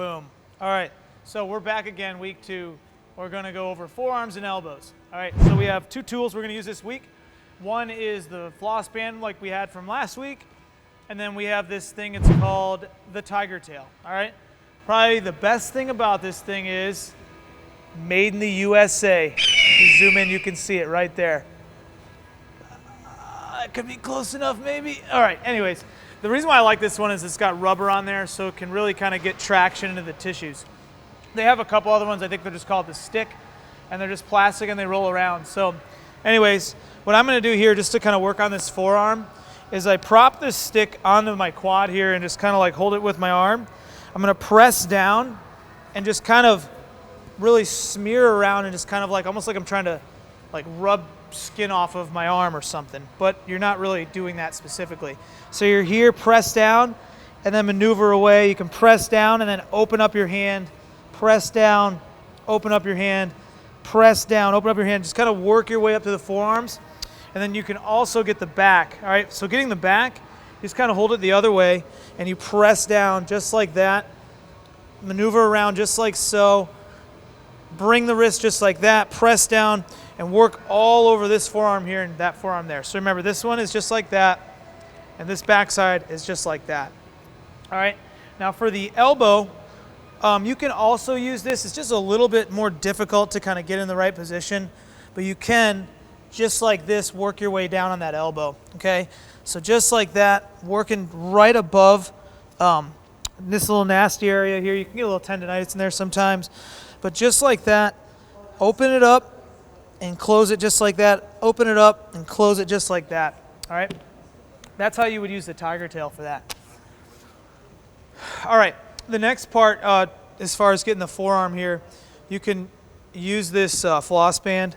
Boom. All right, so we're back again, week 2. We're gonna go over forearms and elbows. All right, so we have 2 tools we're gonna use this week. One is the floss band like we had from last week, and then we have this thing, it's called the tiger tail, all right? Probably the best thing about this thing is made in the USA. If you zoom in, you can see it right there. It could be close enough, maybe. All right, anyways, the reason why I like this one is it's got rubber on there, so it can really kind of get traction into the tissues. They have a couple other ones, I think they're just called the stick, and they're just plastic and they roll around. So anyways, what I'm gonna do here just to kind of work on this forearm is I prop this stick onto my quad here and just kind of like hold it with my arm. I'm gonna press down and just kind of really smear around and just kind of like, almost like I'm trying to like rub skin off of my arm or something, but you're not really doing that specifically. So you're here, press down, and then maneuver away. You can press down and then open up your hand, press down, open up your hand, press down, open up your hand. Just kind of work your way up to the forearms. And then you can also get the back, all right? So getting the back, you just kind of hold it the other way, and you press down just like that, maneuver around just like so, bring the wrist just like that, press down, and work all over this forearm here and that forearm there. So remember, this one is just like that, and this backside is just like that. All right, now for the elbow, you can also use this. It's just a little bit more difficult to kind of get in the right position, but you can, just like this, work your way down on that elbow, okay? So just like that, working right above this little nasty area here. You can get a little tendonitis in there sometimes, but just like that, open it up and close it just like that. Open it up and close it just like that, all right? That's how you would use the tiger tail for that. All right, the next part, as far as getting the forearm here, you can use this floss band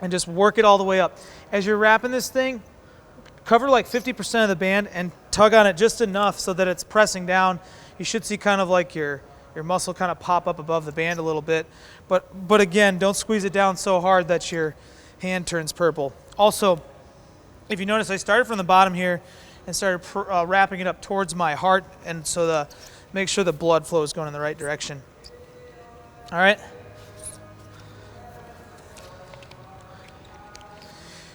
and just work it all the way up. As you're wrapping this thing, cover like 50% of the band and tug on it just enough so that it's pressing down. You should see kind of like your muscle kind of pop up above the band a little bit. But again, don't squeeze it down so hard that your hand turns purple. Also, if you notice, I started from the bottom here and started wrapping it up towards my heart, and so make sure the blood flow is going in the right direction. All right?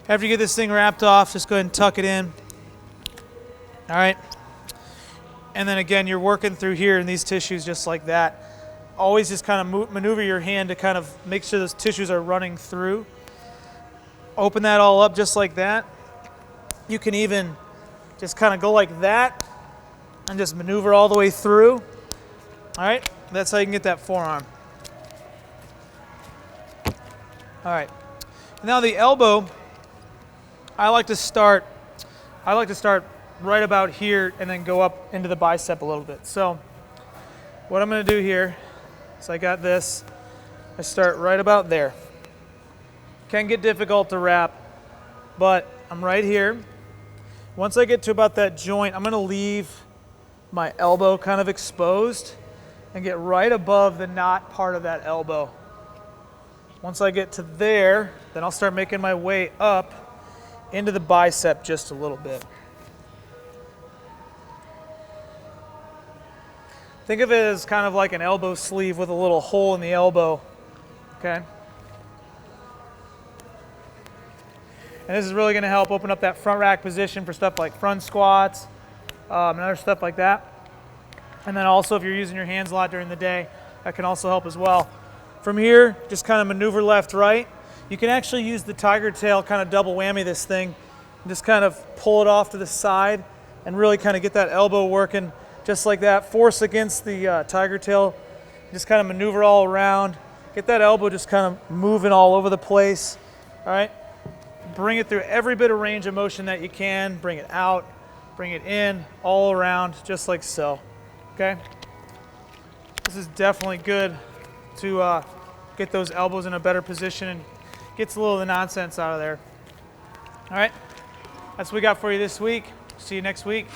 After you get this thing wrapped off, just go ahead and tuck it in. All right? And then again, you're working through here in these tissues just like that. Always just kind of maneuver your hand to kind of make sure those tissues are running through. Open that all up just like that. You can even just kind of go like that and just maneuver all the way through. All right? That's how you can get that forearm. All right. Now the elbow, I like to start right about here and then go up into the bicep a little bit. So what I'm going to do here is I got this. I start right about there. Can get difficult to wrap, but I'm right here. Once I get to about that joint, I'm going to leave my elbow kind of exposed and get right above the knot part of that elbow. Once I get to there, then I'll start making my way up into the bicep just a little bit. Think of it as kind of like an elbow sleeve with a little hole in the elbow, okay? And this is really gonna help open up that front rack position for stuff like front squats and other stuff like that. And then also if you're using your hands a lot during the day, that can also help as well. From here, just kind of maneuver left, right. You can actually use the tiger tail, kind of double whammy this thing, and just kind of pull it off to the side and really kind of get that elbow working just like that. Force against the tiger tail, just kind of maneuver all around. Get that elbow just kind of moving all over the place, all right? Bring it through every bit of range of motion that you can. Bring it out, bring it in, all around, just like so, okay? This is definitely good to get those elbows in a better position and gets a little of the nonsense out of there. All right, that's what we got for you this week. See you next week.